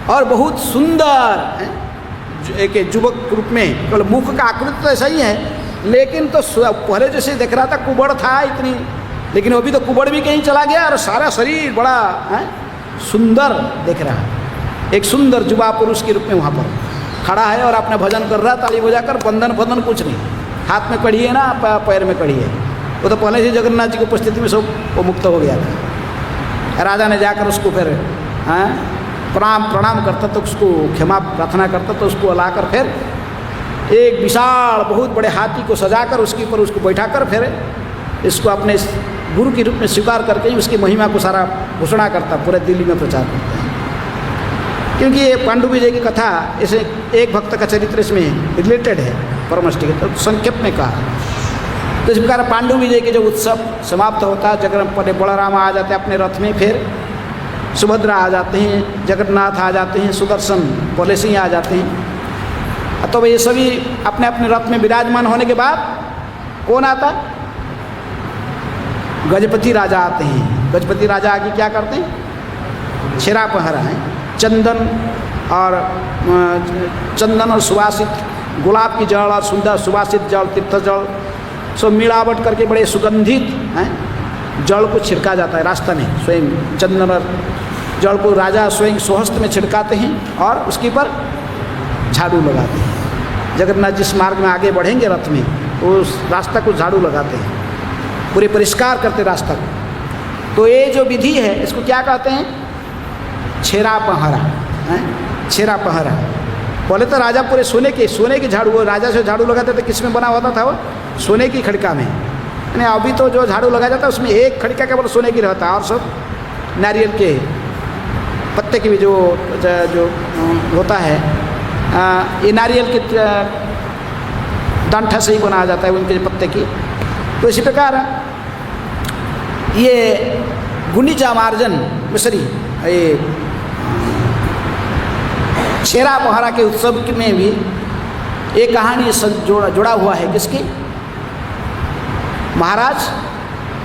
और बहुत सुंदर एक युवक रूप में, केवल मुख का आकृति तो ऐसा ही है, लेकिन तो पहले जैसे देख रहा था कुबड़ था इतनी, लेकिन अभी तो कुबड़ भी कहीं चला गया और सारा शरीर बड़ा सुंदर दिख रहा है। एक सुंदर युवा पुरुष के रूप में वहाँ पर खड़ा है और अपना भजन कर रहा, ताली बजाकर, बंधन बंधन कुछ नहीं, हाथ में कड़ी है ना, पैर में कड़ी है। वो तो पहले से जगन्नाथ जी की उपस्थिति में सब वो मुक्त हो गया था। राजा ने जाकर उसको फिर प्रणाम करता, तो उसको क्षमा प्रार्थना करता, तो उसको लाकर फिर एक विशाल बहुत बड़े हाथी को सजाकर उसके ऊपर उसको बैठाकर फिर इसको अपने गुरु के रूप में स्वीकार करके ही उसकी महिमा को सारा घोषणा करता, पूरे दिल्ली में प्रचार करता है। क्योंकि ये पांडु विजय की कथा इसे एक भक्त का चरित्र इसमें रिलेटेड है परमष्टि के, तो संक्षेप में कहा। तो इस प्रकार पांडु विजय के जो उत्सव समाप्त होता है, जगन्नाथ बलराम आ जाते हैं अपने रथ में, फिर सुभद्रा आ जाते हैं, जगन्नाथ आ जाते हैं, सुदर्शन पहले से ही आ जाते हैं। तो ये सभी अपने अपने रथ में विराजमान होने के बाद कौन आता? गजपति राजा आते हैं। गजपति राजा आके क्या करते हैं? छेरा पहरा है, चंदन और सुवासित गुलाब की जल और सुंदर सुवासित जल, तीर्थ जल सब मिलावट करके बड़े सुगंधित जल को छिड़का जाता है रास्ता में। स्वयं चंदन और जल को राजा स्वयं स्वहस्त में छिड़काते हैं और उसके ऊपर झाड़ू लगाते हैं। जगन्नाथ जिस मार्ग में आगे बढ़ेंगे रथ में, उस रास्ता को झाड़ू लगाते हैं, पूरे परिष्कार करते रास्ता को। तो ये जो विधि है इसको क्या कहते हैं? छेरा पहरा। छेरा पहरा। पहले तो राजा पूरे सोने की झाड़ू, वो राजा से झाड़ू लगाते थे, किस में बना होता था? वो सोने की खड़का में। यानी अभी तो जो झाड़ू लगाया जाता है उसमें एक खड़का केवल सोने की रहता है और सब नारियल के पत्ते की भी जो होता है, ये नारियल के डंठा से ही बनाया जाता है उनके पत्ते की। तो इसी प्रकार ये गुंडीचा मार्जन मिसरी, ये छेरा पहरा के उत्सव में भी एक कहानी जोड़ा हुआ है। किसकी? महाराज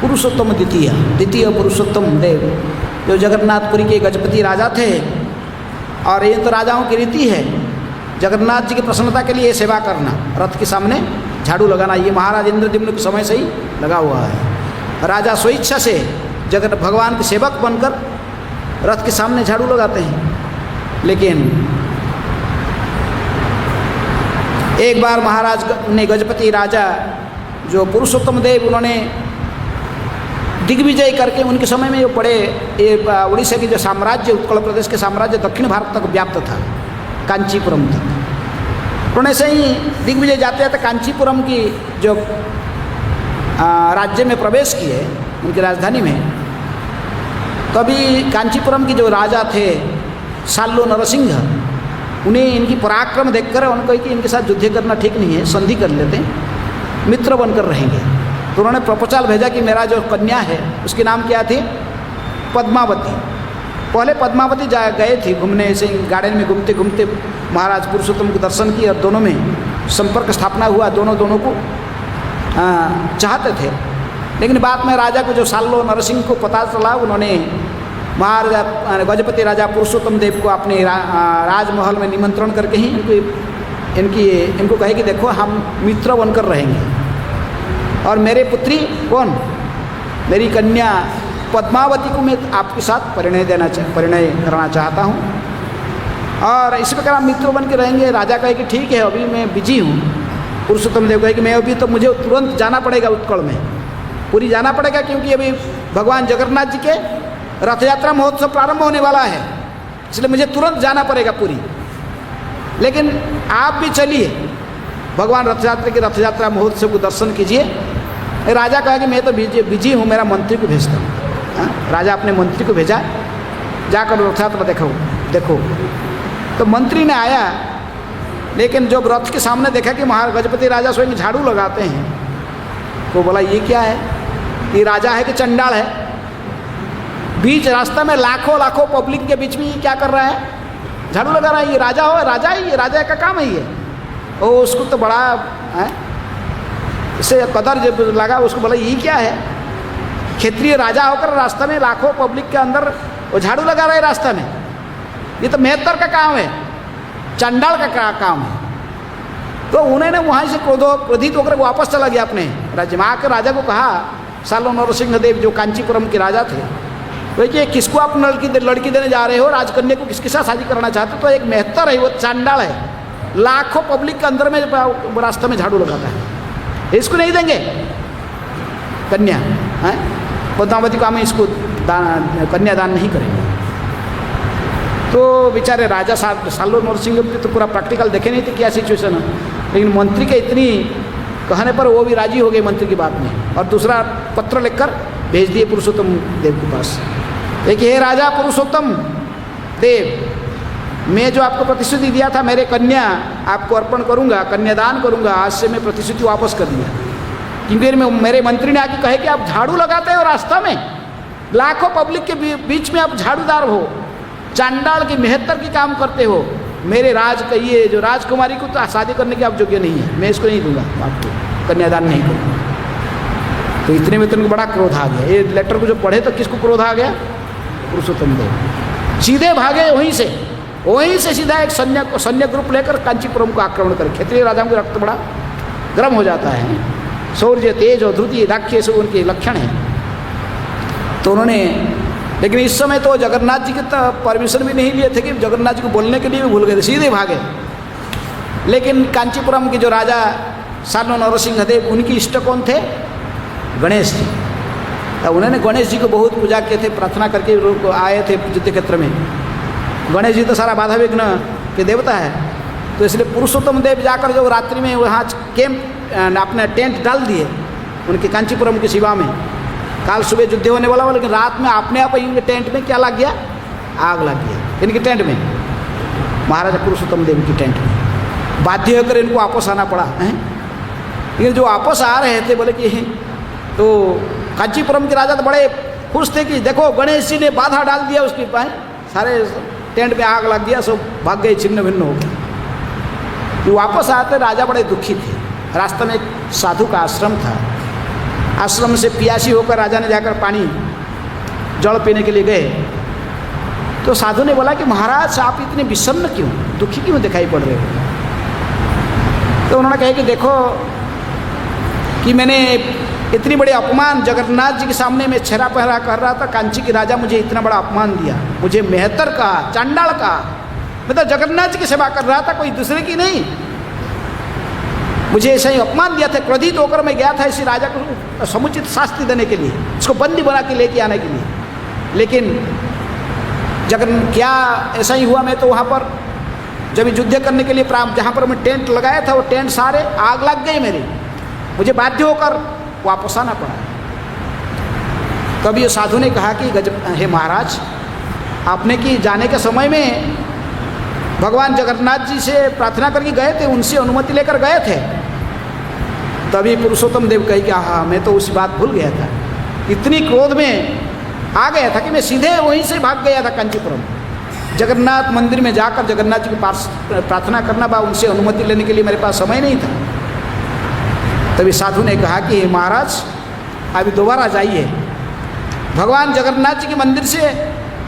पुरुषोत्तम द्वितीय पुरुषोत्तम देव, जो जगन्नाथपुरी के गजपति राजा थे। और ये तो राजाओं की रीति है, जगन्नाथ जी की प्रसन्नता के लिए सेवा करना, रथ के सामने झाड़ू लगाना, ये महाराज इंद्रद्युम्न के समय से ही लगा हुआ है। राजा स्वेच्छा से भगवान के सेवक बनकर रथ के सामने झाड़ू लगाते हैं। लेकिन एक बार महाराज ने गजपति राजा जो पुरुषोत्तम देव, उन्होंने दिग्विजय करके, उनके समय में जो बड़े उड़ीसा की जो साम्राज्य, उत्कल प्रदेश के साम्राज्य दक्षिण भारत तक व्याप्त था, कांचीपुरम तक। उन्होंने से ही दिग्विजय जाते जाते कांचीपुरम की जो राज्य में प्रवेश किए, उनकी राजधानी में। तभी कांचीपुरम की जो राजा थे साल्लो नरसिंह, उन्हें इनकी पराक्रम देखकर उनको कि इनके साथ युद्ध करना ठीक नहीं है, संधि कर लेते हैं, मित्र बनकर रहेंगे। तो उन्होंने प्रपोजल भेजा कि मेरा जो कन्या है उसके नाम क्या थी? पद्मावती। पहले पद्मावती गए थे घूमने, ऐसे गार्डन में घूमते घूमते महाराज पुरुषोत्तम को दर्शन किए और दोनों में संपर्क स्थापना हुआ, दोनों को चाहते थे। लेकिन बाद में राजा को जो साल्लो नरसिंह को पता चला, उन्होंने महाराजा गजपति राजा पुरुषोत्तम देव को अपने राजमहल में निमंत्रण करके ही इनको कहे कि देखो हम मित्र बनकर रहेंगे और मेरे पुत्री कौन, मेरी कन्या पद्मावती को मैं आपके साथ परिणय करना चाहता हूँ और इसी प्रकार हम मित्र बन के रहेंगे। राजा कहे कि ठीक है, अभी मैं बिजी हूँ। पुरुषोत्तम देव कहे कि मैं अभी तो मुझे तुरंत जाना पड़ेगा, उत्कल में पूरी जाना पड़ेगा, क्योंकि अभी भगवान जगन्नाथ जी के रथ यात्रा महोत्सव प्रारंभ होने वाला है, इसलिए मुझे तुरंत जाना पड़ेगा पूरी। लेकिन आप भी चलिए, भगवान रथ यात्रा महोत्सव को दर्शन कीजिए। राजा कहा कि मैं तो बिजी हूँ, मेरा मंत्री को भेजता हूँ। राजा अपने मंत्री को भेजा, जाकर रथ यात्रा देखो। तो मंत्री ने आया लेकिन जब रथ के सामने देखा कि गजपति राजा स्वयं झाड़ू लगाते हैं, तो बोला ये क्या है, ये राजा है कि चंडाल है? बीच रास्ता में लाखों लाखों पब्लिक के बीच में ये क्या कर रहा है, झाड़ू लगा रहा है। ये राजा हो, राजा ही, ये राजा का काम है ये। ओ उसको तो बड़ा है, इससे कदर जब लगा उसको, बोला ये क्या है, क्षेत्रीय राजा होकर रास्ता में लाखों पब्लिक के अंदर वो झाड़ू लगा रहा है रास्ता में, ये तो मेहतर का काम है, चंडाल का काम है। तो उन्होंने वहाँ से क्रोधित होकर वापस चला गया अपने राज्य में। आकर राजा को कहा, सालो नरसिंह देव जो कांचीपुरम के राजा थे, तो ये किसको आप लड़की देने जा रहे हो, राजकन्या को किसके साथ शादी करना चाहते हो? तो एक मेहतर है, वो चंडाल है, लाखों पब्लिक के अंदर में रास्ते में झाड़ू लगाता है, इसको नहीं देंगे कन्या है, पद्मावती को हम इसको कन्यादान नहीं करेंगे। तो बेचारे राजा सालो नरसिंह तो पूरा प्रैक्टिकल देखे नहीं थे क्या सिचुएशन है, लेकिन मंत्री के इतनी कहने पर वो भी राजी हो गए मंत्री की बात में, और दूसरा पत्र लिखकर भेज दिए पुरुषोत्तम देव के पास। देखिए, हे राजा पुरुषोत्तम देव, मैं जो आपको प्रतिश्रुति दिया था मेरे कन्या आपको अर्पण करूंगा, कन्यादान करूंगा, आज से मैं प्रतिश्रुति वापस कर दिया। क्योंकि मेरे मंत्री ने आके कहे कि आप झाड़ू लगाते हो रास्ता में, लाखों पब्लिक के बीच में आप झाड़ूदार हो, चांडाल की मेहतर की काम करते हो, मेरे राज का ये जो राजकुमारी को तो शादी करने के आप योग्य नहीं है, मैं इसको नहीं दूंगा, आपको कन्यादान नहीं करूँगा। तो इतने में तो उनको बड़ा क्रोध आ गया। ये लेटर को जो पढ़े तो किसको क्रोध आ गया? पुरुषोत्तम देव। सीधे भागे वहीं से सीधा एक सैन्य ग्रुप लेकर कांचीपुरम को आक्रमण कर। क्षेत्रीय राजाओं का रक्त बड़ा गर्म हो जाता है, शौर्य, तेज और धृति, दाक्ष्य सब उनके लक्षण हैं। तो उन्होंने, लेकिन इस समय तो जगन्नाथ जी की तो परमिशन भी नहीं लिए थे कि जगन्नाथ जी को बोलने के लिए भी भूल गए थे, सीधे भागे। लेकिन कांचीपुरम के जो राजा सालो नरसिंह देव, उनकी इष्ट कौन थे? गणेश जी। तो उन्होंने गणेश जी को बहुत पूजा किए थे, प्रार्थना करके लोग आए थे युद्ध क्षेत्र में। गणेश जी तो सारा बाधा विघ्न के देवता है, तो इसलिए पुरुषोत्तम देव जाकर जो रात्रि में वहाँ कैंप अपने टेंट डाल दिए उनके कांचीपुरम की शिवा में। काल सुबह युद्ध होने वाला लेकिन रात में अपने आप इनके टेंट में क्या लग गया? आग लग गया इनके टेंट में, महाराजा पुरुषोत्तम देव की टेंट में। बाध्य होकर इनको वापस आना पड़ा है। लेकिन जो वापस आ रहे थे बोले कि तो कांचीपुरम के राजा तो बड़े खुश थे कि देखो गणेश जी ने बाधा डाल दिया उसकी, सारे टेंट में आग लग गया, सब भाग गए, छिन्न भिन्न हो गए। जो वापस आते राजा बड़े दुखी थे। रास्ते में एक साधु का आश्रम था, आश्रम से पियासी होकर राजा ने जाकर पानी जल पीने के लिए गए। तो साधु ने बोला कि महाराज आप इतने विषन्न क्यों, दुखी क्यों दिखाई पड़ रहे हो? तो उन्होंने कहा कि देखो कि मैंने इतनी बड़ी अपमान जगन्नाथ जी के सामने में छेरा पहरा कर रहा था, कांची के राजा मुझे इतना बड़ा अपमान दिया, मुझे मेहतर कहा, चांडाल कहा। मैं तो जगन्नाथ जी की सेवा कर रहा था, कोई दूसरे की नहीं। मुझे ऐसा ही अपमान दिया था, क्रोधित होकर मैं गया था इसी राजा को समुचित शास्ति देने के लिए, उसको बंदी बना के लेके आने के लिए। लेकिन क्या ऐसा ही हुआ, मैं तो वहाँ पर जब युद्ध करने के लिए जहाँ पर मैं टेंट लगाया था वो टेंट सारे आग लग गए मेरे, मुझे बाध्य होकर वापस आना पड़ा। तब ये साधु ने कहा कि हे महाराज, आपने कि जाने के समय में भगवान जगन्नाथ जी से प्रार्थना करके गए थे, उनसे अनुमति लेकर गए थे। तभी पुरुषोत्तम देव कही कि हाँ, मैं तो उस बात भूल गया था, इतनी क्रोध में आ गया था कि मैं सीधे वहीं से भाग गया था कांचीपुरम। जगन्नाथ मंदिर में जाकर जगन्नाथ जी के पास प्रार्थना करना बा, उनसे अनुमति लेने के लिए मेरे पास समय नहीं था। तभी साधु ने कहा कि महाराज अभी दोबारा जाइए, भगवान जगन्नाथ जी के मंदिर से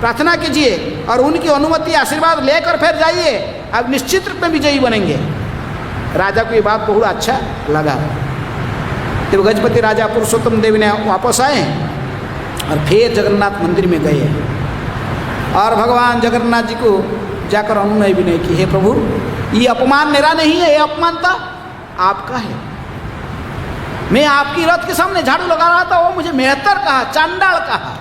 प्रार्थना कीजिए और उनकी अनुमति आशीर्वाद लेकर फिर जाइए, अब निश्चित रूप में विजयी बनेंगे। राजा को ये बात बहुत अच्छा लगा। तो गजपति राजा पुरुषोत्तम देव ने वापस आए और फिर जगन्नाथ मंदिर में गए और भगवान जगन्नाथ जी को जाकर अनुनय विनय की, हे प्रभु ये अपमान मेरा नहीं है, ये अपमान था आपका है। मैं आपकी रथ के सामने झाड़ू लगा रहा था, वो मुझे मेहतर कहा, चांडाल कहा।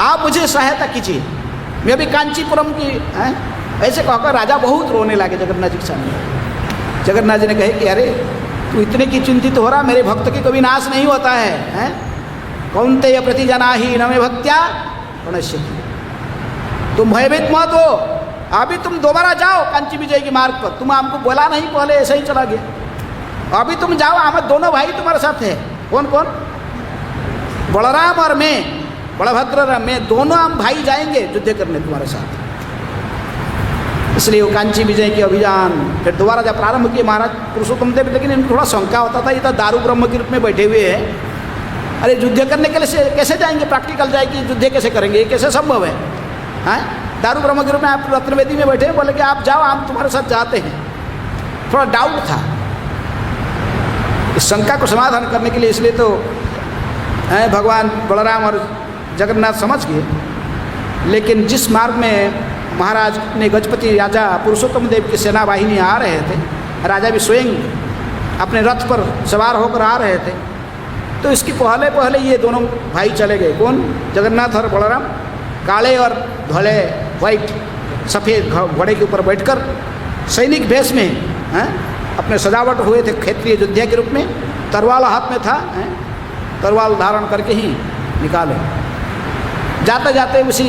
आप मुझे सहायता कीजिए, मैं अभी कांचीपुरम की ऐसे कहकर राजा बहुत रोने लगे जगन्नाथ जी के सामने। जगन्नाथ जी ने कहे कि अरे तू इतने की चिंतित हो रहा, मेरे भक्त की कभी नाश नहीं होता है? कौन्तेय प्रतिजना ही न मे भक्त्या प्रणश्यति। तुम भयभीत मत हो, अभी तुम दोबारा जाओ कांची विजय के मार्ग पर, तुम हमको बोला नहीं पहले, ऐसे ही चला गया। अभी तुम जाओ, हम दोनों भाई तुम्हारे साथ है। कौन कौन? बलराम और मैं, बलभद्र और मैं, दोनों हम भाई जाएंगे युद्ध करने तुम्हारे साथ। इसलिए वो कांची विजय के अभियान फिर दोबारा जब प्रारंभ किए महाराज पुरुषोत्तम देव, लेकिन इनको थोड़ा शंका होता था, ये तो दारू ब्रह्म के रूप में बैठे हुए हैं, अरे युद्ध करने के लिए कैसे जाएंगे, प्रैक्टिकल जाएगी, युद्ध कैसे करेंगे, ये कैसे संभव है? हाँ, दारू ब्रह्म के रूप में आप रत्नवेदी में बैठे हैं, बोले कि आप जाओ, हम तुम्हारे साथ जाते हैं। थोड़ा डाउट था इस शंका को समाधान करने के लिए, इसलिए तो भगवान बलराम और जगन्नाथ समझ गए। लेकिन जिस मार्ग में महाराज ने गजपति राजा पुरुषोत्तम देव की सेना वाहिनी आ रहे थे, राजा भी स्वयं अपने रथ पर सवार होकर आ रहे थे, तो इसकी पहले पहले ये दोनों भाई चले गए। कौन? जगन्नाथ और बलराम, काले और धोले वाइट सफ़ेद घोड़े के ऊपर बैठकर सैनिक वेश में अपने सजावट हुए थे क्षेत्रीय योद्धा के रूप में, तलवार हाथ में था, तलवार धारण करके ही निकाले। जाते जाते उसी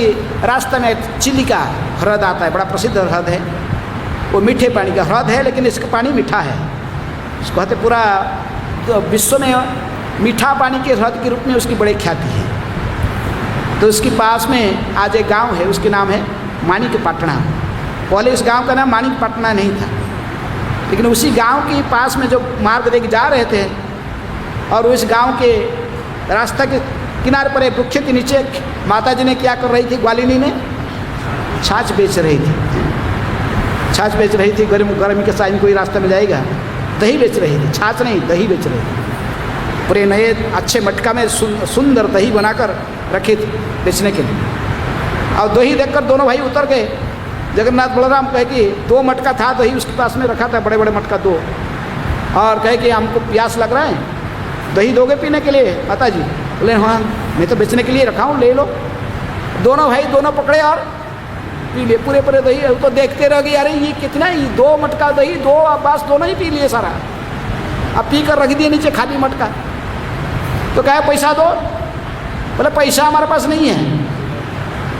रास्ते में चिलिका ह्रद आता है, बड़ा प्रसिद्ध ह्रद है, वो मीठे पानी का ह्रद है, लेकिन इसका पानी मीठा है। इसको कहते पूरा तो विश्व में मीठा पानी के ह्रद के रूप में उसकी बड़ी ख्याति है। तो उसके पास में आज एक गांव है, उसके नाम है माणिकपटना। पहले इस गांव का नाम माणिकपटना नहीं था, लेकिन उसी गांव के पास में जो मार्ग देख जा रहे थे, और उस गांव के रास्ता के किनारे पर एक वृक्ष के नीचे माता जी ने क्या कर रही थी, ग्वालिनी ने छाछ बेच रही थी। छाछ बेच रही थी, गर्मी के साथ कोई रास्ते में जाएगा, दही बेच रही थी, छाछ नहीं दही बेच रही थी। पूरे नए अच्छे मटका में सुंदर दही बनाकर रखी थी बेचने के लिए। और दही देखकर दोनों भाई उतर गए। जगन्नाथ बलराम कहे कि 2 मटका था दही उसके पास में रखा था, बड़े बड़े मटका 2, और कहे कि हमको प्यास लग रहा है, दही दोगे पीने के लिए माता जी? बोले हाँ, मैं तो बेचने के लिए रखा हूँ, ले लो। दोनों भाई दोनों पकड़े और पी लिए पूरे पूरे दही। तो देखते रह गए, अरे ये कितना ही, 2 मटका दही, 2 बस दोनों ही पी लिए सारा। अब पी कर रख दिए नीचे खाली मटका। तो कहे पैसा दो। बोले पैसा हमारे पास नहीं है।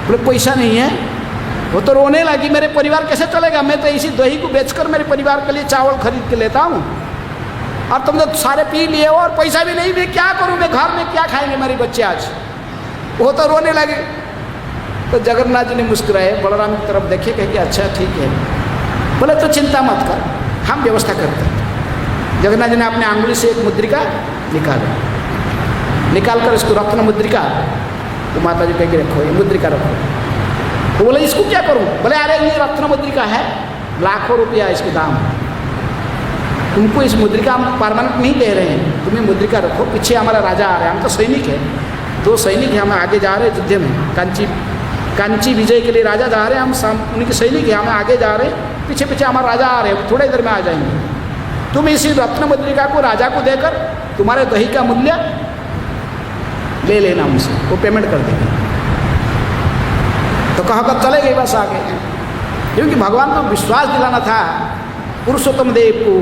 बोले पैसा नहीं है? वो तो रोने लगी, मेरे परिवार कैसे चलेगा, मैं तो इसी दही को बेचकर मेरे परिवार के लिए चावल खरीद के लेता हूँ, और तुम तो सारे पी लिए हो और पैसा भी नहीं, मैं क्या करूँ, मैं घर में क्या खाएंगे मेरे बच्चे आज? वो तो रोने लगे। तो जगन्नाथ जी ने मुस्कुराए, बलराम की तरफ देखे, कहे कि अच्छा ठीक है। बोले तो चिंता मत कर, हम व्यवस्था करते हैं। जगन्नाथ जी ने अपने आंगुली से एक मुद्रिका निकाल कर इसको रत्न मुद्रिका, तो माता जी कह के रखो, ये मुद्रिका रखो। तो बोले इसको क्या करूँ? बोले अरे ये रत्न मुद्रिका है, लाखों रुपया इसके दाम, तुमको इस मुद्रिका हम परमानेंट नहीं दे रहे हैं, तुम्हें मुद्रिका रखो। पीछे हमारा राजा आ रहा है, हम तो सैनिक है, 2 सैनिक हैं, हम आगे जा रहे हैं युद्ध में, कांची विजय के लिए राजा जा रहे हैं, हम उनके सैनिक हैं, हम आगे जा रहे हैं, पीछे पीछे हमारा राजा आ रहे हैं, थोड़ी देर में आ जाएंगे। तुम इसी रत्न मुद्रिका को राजा को देकर तुम्हारे दही का मूल्य ले लेना उनसे, वो पेमेंट कर देंगे। तो कहकर चले गए बस आगे, क्योंकि भगवान को विश्वास दिलाना था पुरुषोत्तम देव को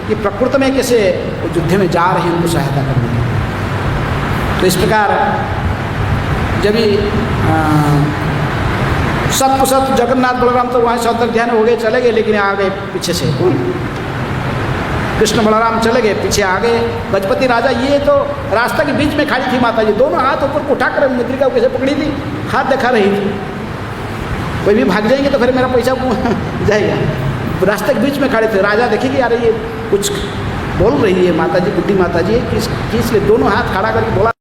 कि प्रकृति में कैसे वो युद्ध में जा रहे हैं, उनको सहायता करने के लिए। तो इस प्रकार जब ही सत जगन्नाथ बलराम तो वहाँ से ध्यान हो गए, चले गए, लेकिन आ गए पीछे से कृष्ण बलराम चले गए, पीछे आ गए गजपति राजा। ये तो रास्ता के बीच में खड़ी थी माता जी, दोनों हाथ ऊपर उठाकर मुद्रिका कैसे पकड़ी थी, हाथ दिखा रही थी। कोई भी भाग जाएंगे तो फिर मेरा पैसा जाएगा। रास्ते के बीच में खड़े थे, राजा देखेंगे अरे ये कुछ बोल रही है माता जी, बुद्धि माता जी, किस लिए दोनों हाथ खड़ा करके बोला